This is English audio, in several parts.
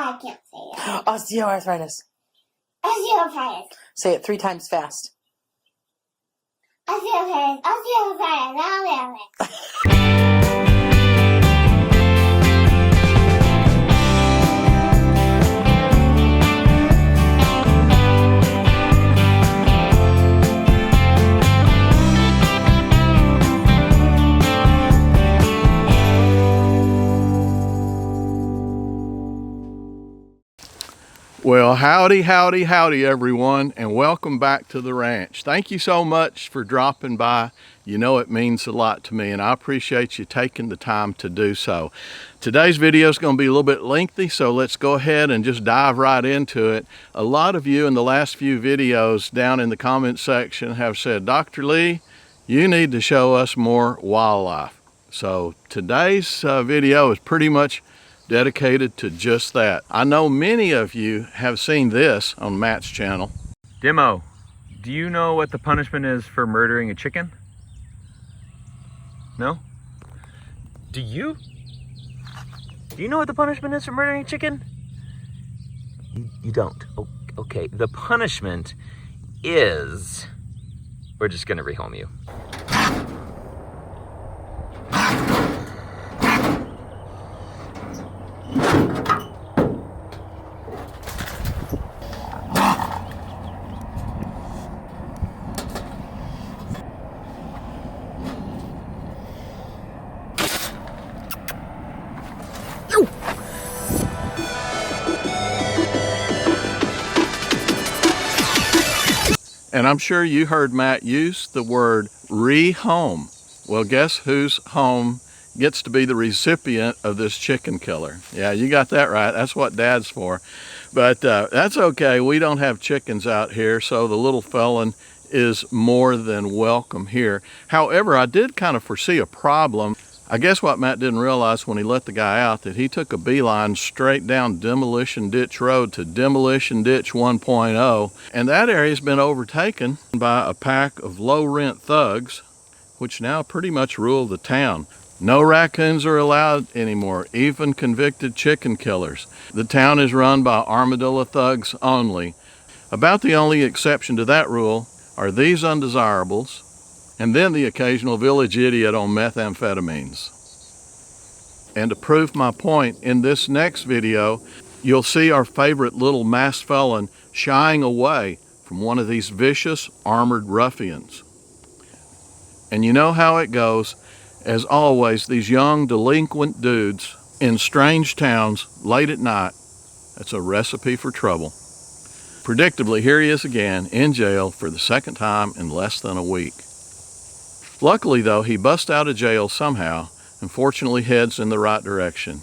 I can't say it. Osteoarthritis. Osteoarthritis. Say it 3 times fast. Osteoarthritis. Osteoarthritis. Well, howdy, howdy, howdy, everyone, and welcome back to the ranch. Thank you so much for dropping by. You know it means a lot to me, and I appreciate you taking the time to do so. Today's video is going to be a little bit lengthy, so let's go ahead and just dive right into it. A lot of you in the last few videos down in the comment section have said, Dr. Lee, you need to show us more wildlife. So today's video is pretty much dedicated to just that. I know many of you have seen this on Matt's channel. Demo, do you know what the punishment is for murdering a chicken? No? Do you? Do you know what the punishment is for murdering a chicken? You don't. Oh, okay, the punishment is... We're just gonna rehome you. And I'm sure you heard Matt use the word rehome. Well, guess whose home gets to be the recipient of this chicken killer? Yeah, you got that right. That's what Dad's for. But that's okay. We don't have chickens out here, so the little felon is more than welcome here. However, I did kind of foresee a problem. I guess what Matt didn't realize when he let the guy out, that he took a beeline straight down Demolition Ditch Road to Demolition Ditch 1.0, and that area has been overtaken by a pack of low-rent thugs, which now pretty much rule the town. No raccoons are allowed anymore, even convicted chicken killers. The town is run by armadillo thugs only. About the only exception to that rule are these undesirables, and then the occasional village idiot on methamphetamines. And to prove my point, in this next video, you'll see our favorite little masked felon shying away from one of these vicious armored ruffians. And you know how it goes. As always, these young delinquent dudes in strange towns late at night, that's a recipe for trouble. Predictably, here he is again in jail for the second time in less than a week. Luckily, though, he busts out of jail somehow and fortunately heads in the right direction.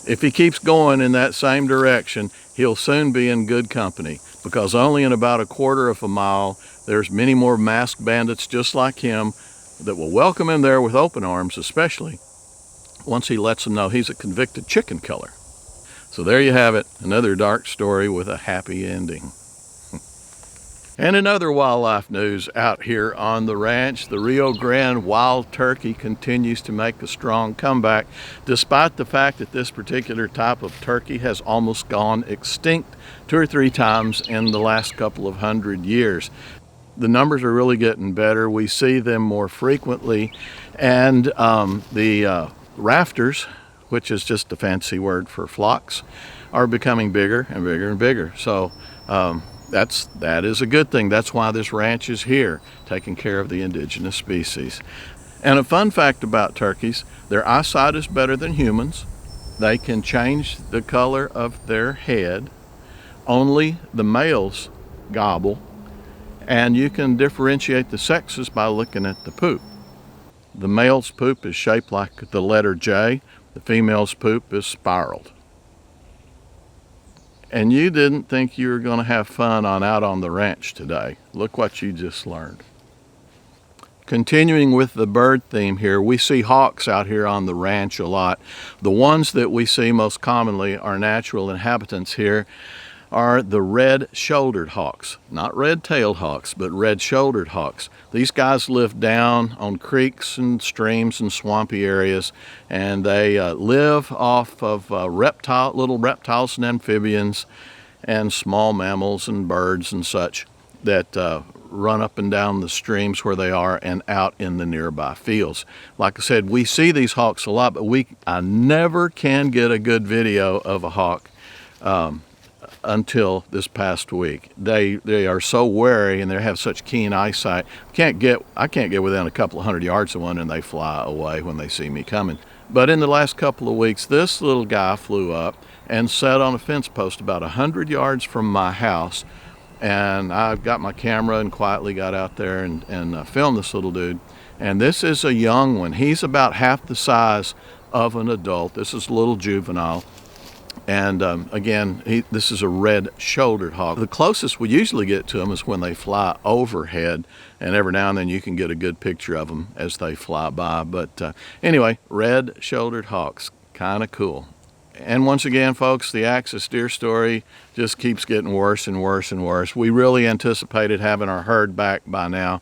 If he keeps going in that same direction, he'll soon be in good company, because only in about a quarter of a mile, there's many more masked bandits just like him that will welcome him there with open arms, especially once he lets them know he's a convicted chicken killer. So there you have it, another dark story with a happy ending. And in other wildlife news out here on the ranch, the Rio Grande wild turkey continues to make a strong comeback, despite the fact that this particular type of turkey has almost gone extinct 2 or 3 times in the last couple of 100 years. The numbers are really getting better. We see them more frequently, and the rafters, which is just a fancy word for flocks, are becoming bigger and bigger and bigger. So that is a good thing. That's why this ranch is here, taking care of the indigenous species. And a fun fact about turkeys, their eyesight is better than humans. They can change the color of their head. Only the males gobble, and you can differentiate the sexes by looking at the poop. The male's poop is shaped like the letter J. The female's poop is spiraled. And you didn't think you were going to have fun out on the ranch today. Look what you just learned. Continuing with the bird theme here, we see hawks out here on the ranch a lot. The ones that we see most commonly are natural inhabitants here. are the red-shouldered hawks. Not red-tailed hawks, but red-shouldered hawks. These guys live down on creeks and streams and swampy areas, and they live off of little reptiles and amphibians and small mammals and birds and such that run up and down the streams where they are and out in the nearby fields. Like I said, we see these hawks a lot, but I never can get a good video of a hawk until this past week. They are so wary and they have such keen eyesight. I can't get within a couple of 100 yards of one and they fly away when they see me coming. But in the last couple of weeks, this little guy flew up and sat on a fence post about 100 yards from my house. And I got my camera and quietly got out there and filmed this little dude. And this is a young one. He's about half the size of an adult. This is a little juvenile. And again, this is a red-shouldered hawk. The closest we usually get to them is when they fly overhead. And every now and then you can get a good picture of them as they fly by. But anyway, red-shouldered hawks, kind of cool. And once again, folks, the Axis deer story just keeps getting worse and worse and worse. We really anticipated having our herd back by now.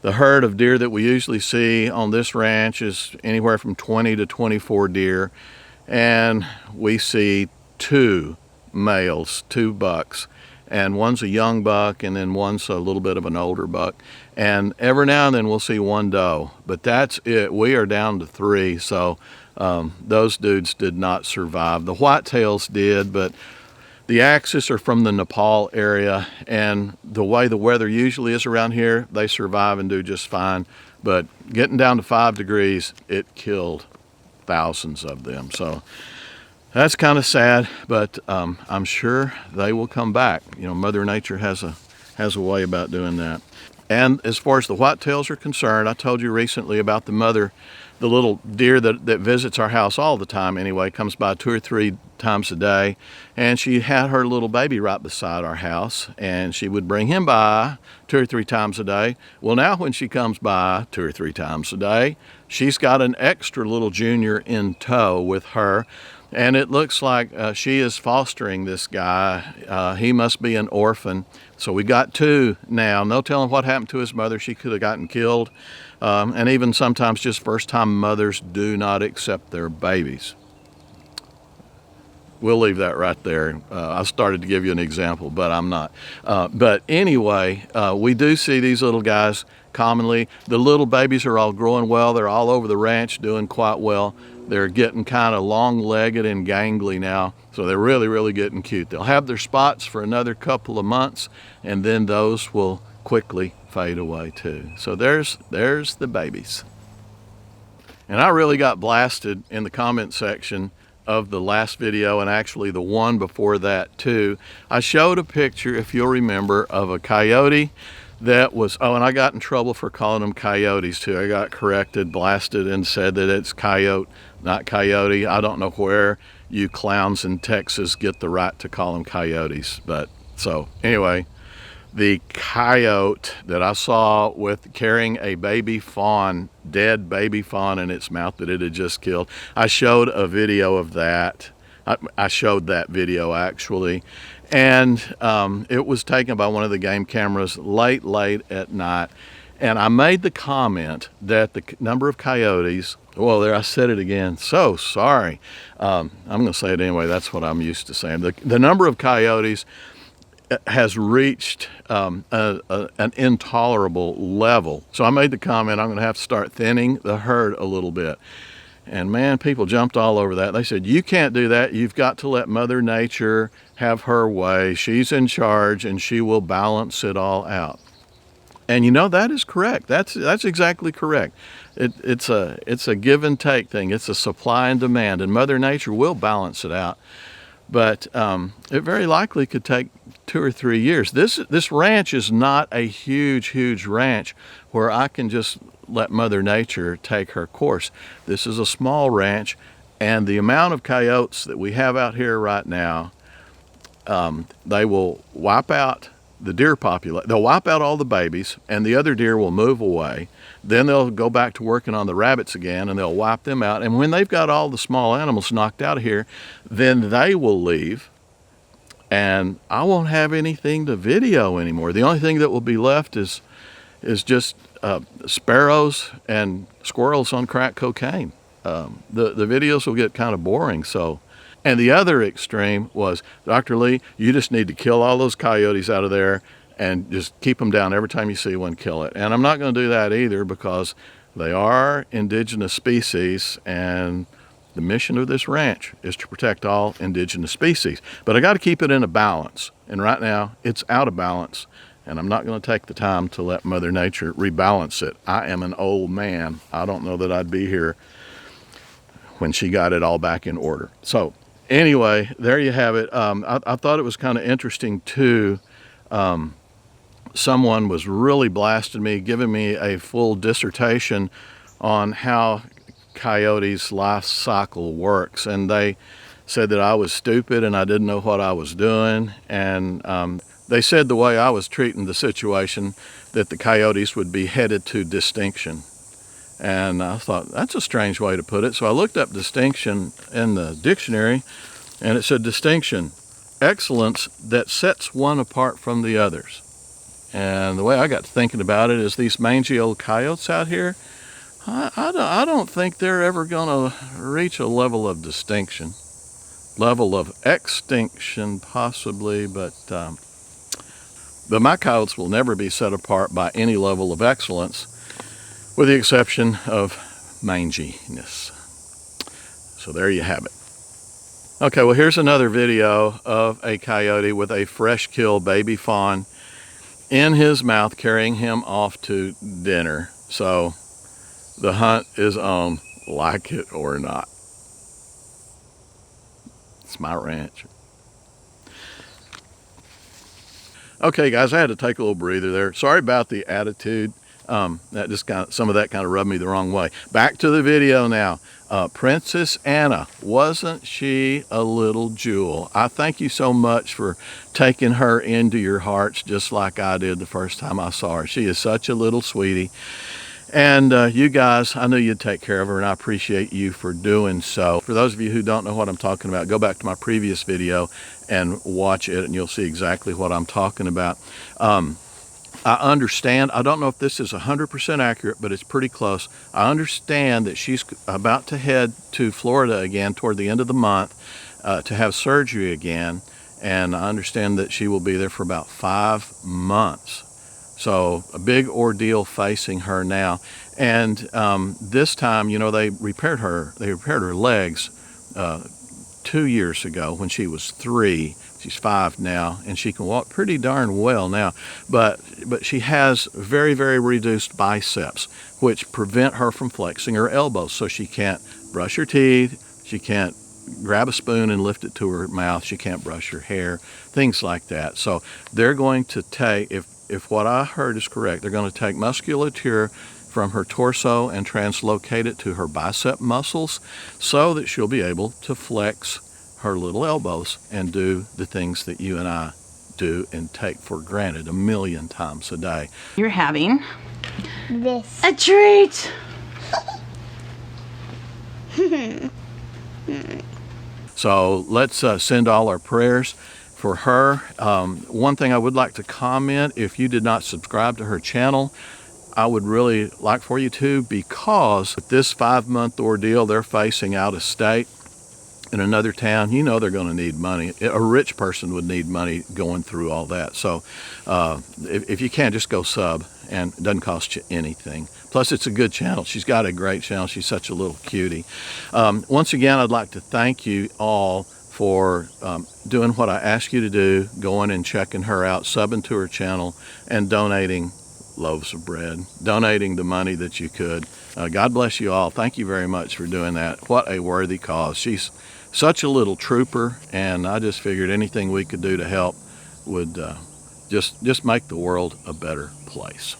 The herd of deer that we usually see on this ranch is anywhere from 20 to 24 deer. And we see 2 males, 2 bucks. And one's a young buck and then one's a little bit of an older buck. And every now and then we'll see 1 doe. But that's it. We are down to 3. So those dudes did not survive. The whitetails did, but the Axis are from the Nepal area, and the way the weather usually is around here, they survive and do just fine. But getting down to 5 degrees, it killed thousands of them. So that's kind of sad, but I'm sure they will come back. You know, Mother Nature has a way about doing that. And as far as the whitetails are concerned, I told you recently about the little deer that visits our house all the time anyway, comes by 2 or 3 times a day. And she had her little baby right beside our house, and she would bring him by 2 or 3 times a day. Well, now when she comes by 2 or 3 times a day, she's got an extra little junior in tow with her. And it looks like she is fostering this guy. He must be an orphan. So we got 2 now. No telling what happened to his mother. She could have gotten killed. And even sometimes just first-time mothers do not accept their babies. We'll leave that right there. I started to give you an example, but I'm not. But anyway, we do see these little guys commonly. The little babies are all growing well. They're all over the ranch doing quite well. They're getting kind of long-legged and gangly now, so they're really, really getting cute. They'll have their spots for another couple of months, and then those will quickly fade away too. So there's the babies. And I really got blasted in the comment section of the last video, and actually the one before that too. I showed a picture, if you'll remember, of a coyote that was, and I got in trouble for calling them coyotes too. I got corrected, blasted, and said that it's coyote, not coyote. I don't know where you clowns in Texas get the right to call them coyotes. But so anyway, the coyote that I saw carrying a baby fawn, dead baby fawn in its mouth that it had just killed, I showed a video of that. I showed that video actually. And it was taken by one of the game cameras late at night. And I made the comment that the number of coyotes, well, there I said it again, so sorry. I'm going to say it anyway, that's what I'm used to saying. The number of coyotes has reached an intolerable level. So I made the comment, I'm going to have to start thinning the herd a little bit. And man, people jumped all over that. They said, you can't do that. You've got to let Mother Nature have her way. She's in charge and she will balance it all out. And you know, that is correct. That's exactly correct. It's a give and take thing. It's a supply and demand, and Mother Nature will balance it out. But it very likely could take 2 or 3 years. This ranch is not a huge ranch where I can just let Mother Nature take her course. This is a small ranch, and the amount of coyotes that we have out here right now, they will wipe out the deer population. They'll wipe out all the babies, and the other deer will move away. Then they'll go back to working on the rabbits again, and they'll wipe them out. And when they've got all the small animals knocked out of here, then they will leave. and I won't have anything to video anymore. The only thing that will be left is just sparrows and squirrels on crack cocaine. The videos will get kind of boring. So, and the other extreme was, Dr. Lee, you just need to kill all those coyotes out of there and just keep them down. Every time you see one, kill it. And I'm not going to do that either, because they are indigenous species, and the mission of this ranch is to protect all indigenous species. But I got to keep it in a balance. And right now it's out of balance, and I'm not going to take the time to let Mother Nature rebalance it. I am an old man. I don't know that I'd be here when she got it all back in order. So anyway, there you have it. I thought it was kind of interesting too. Someone was really blasting me, giving me a full dissertation on how coyotes' life cycle works, and they said that I was stupid and I didn't know what I was doing, and they said the way I was treating the situation, that the coyotes would be headed to distinction. And I thought, that's a strange way to put it. So I looked up distinction in the dictionary, and it said distinction, excellence that sets one apart from the others. And the way I got to thinking about it is, these mangy old coyotes out here, I don't think they're ever going to reach a level of distinction. Level of extinction, possibly, but my coyotes will never be set apart by any level of excellence, with the exception of manginess. So there you have it. Okay, well, here's another video of a coyote with a fresh kill baby fawn in his mouth, carrying him off to dinner. So the hunt is on, like it or not. It's my ranch. Okay, guys, I had to take a little breather there. Sorry about the attitude. That just some of that kind of rubbed me the wrong way. Back to the video now. Princess Anna, wasn't she a little jewel? I thank you so much for taking her into your hearts, just like I did the first time I saw her. She is such a little sweetie. And you guys, I knew you'd take care of her, and I appreciate you for doing so. For those of you who don't know what I'm talking about, go back to my previous video and watch it, and you'll see exactly what I'm talking about. I understand, I don't know if this is 100% accurate, but it's pretty close. I understand that she's about to head to Florida again toward the end of the month to have surgery again. And I understand that she will be there for about 5 months. So a big ordeal facing her now. And this time, you know, they repaired her legs 2 years ago when she was 3. She's 5 now, and she can walk pretty darn well now. But she has very, very reduced biceps, which prevent her from flexing her elbows. So she can't brush her teeth. She can't grab a spoon and lift it to her mouth. She can't brush her hair, things like that. So they're going to take, if what I heard is correct, they're going to take musculature from her torso and translocate it to her bicep muscles so that she'll be able to flex her little elbows and do the things that you and I do and take for granted 1,000,000 times a day. You're having This. a treat. So let's send all our prayers for her. One thing I would like to comment, if you did not subscribe to her channel, I would really like for you to, because with this 5-month ordeal they're facing out of state in another town, you know they're going to need money. A rich person would need money going through all that. So if you can, just go sub, and it doesn't cost you anything. Plus, it's a good channel. She's got a great channel. She's such a little cutie. Once again, I'd like to thank you all for doing what I asked you to do, going and checking her out, subbing to her channel, and donating loaves of bread, donating the money that you could. God bless you all. Thank you very much for doing that. What a worthy cause. She's such a little trooper, and I just figured anything we could do to help would just make the world a better place.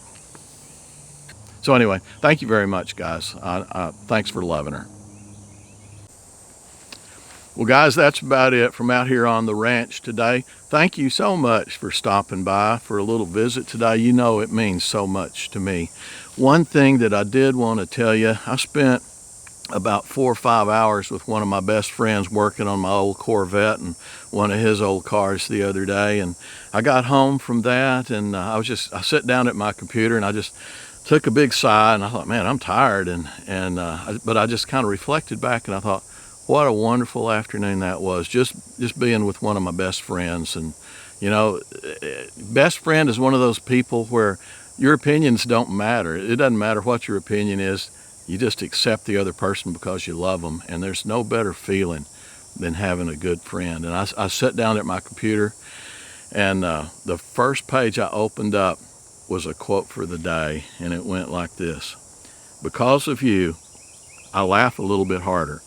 So anyway, thank you very much, guys. Thanks for loving her. Well, guys, that's about it from out here on the ranch today. Thank you so much for stopping by for a little visit today. You know it means so much to me. One thing that I did want to tell you, I spent about 4 or 5 hours with one of my best friends working on my old Corvette and one of his old cars the other day. And I got home from that, and I sat down at my computer and I just took a big sigh, and I thought, man, I'm tired. But I just kind of reflected back, and I thought, what a wonderful afternoon that was, just being with one of my best friends. And you know, best friend is one of those people where your opinions don't matter. It doesn't matter what your opinion is. You just accept the other person because you love them, and there's no better feeling than having a good friend. And I sat down at my computer, and the first page I opened up was a quote for the day, and it went like this: because of you, I laugh a little bit harder.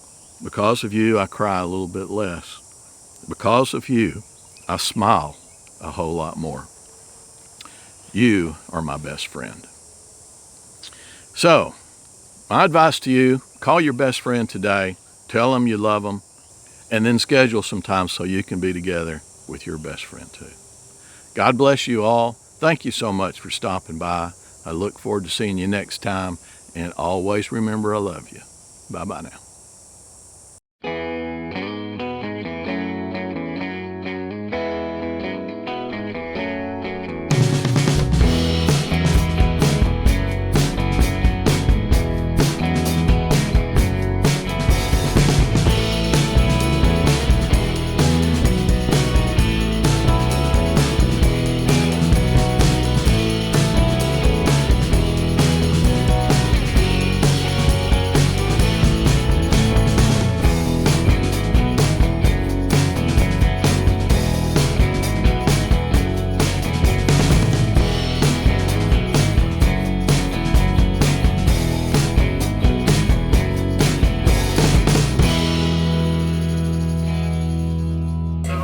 Because of you, I cry a little bit less. Because of you, I smile a whole lot more. You are my best friend. So, my advice to you, call your best friend today, tell them you love them, and then schedule some time so you can be together with your best friend too. God bless you all. Thank you so much for stopping by. I look forward to seeing you next time, and always remember I love you. Bye-bye now.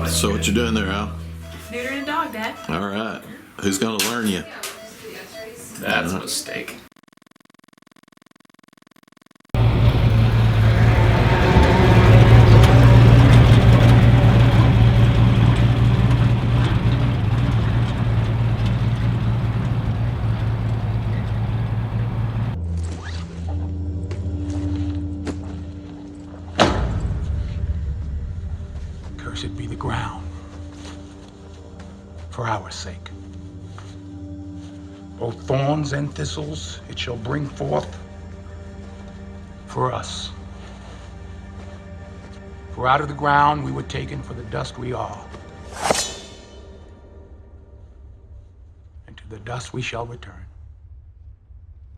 So what you doing there, Al? Neutering a dog, Dad. All right. Who's going to learn you? That's a mistake. Cursed be the ground for our sake. Both thorns and thistles it shall bring forth for us. For out of the ground we were taken, for the dust we are. And to the dust we shall return.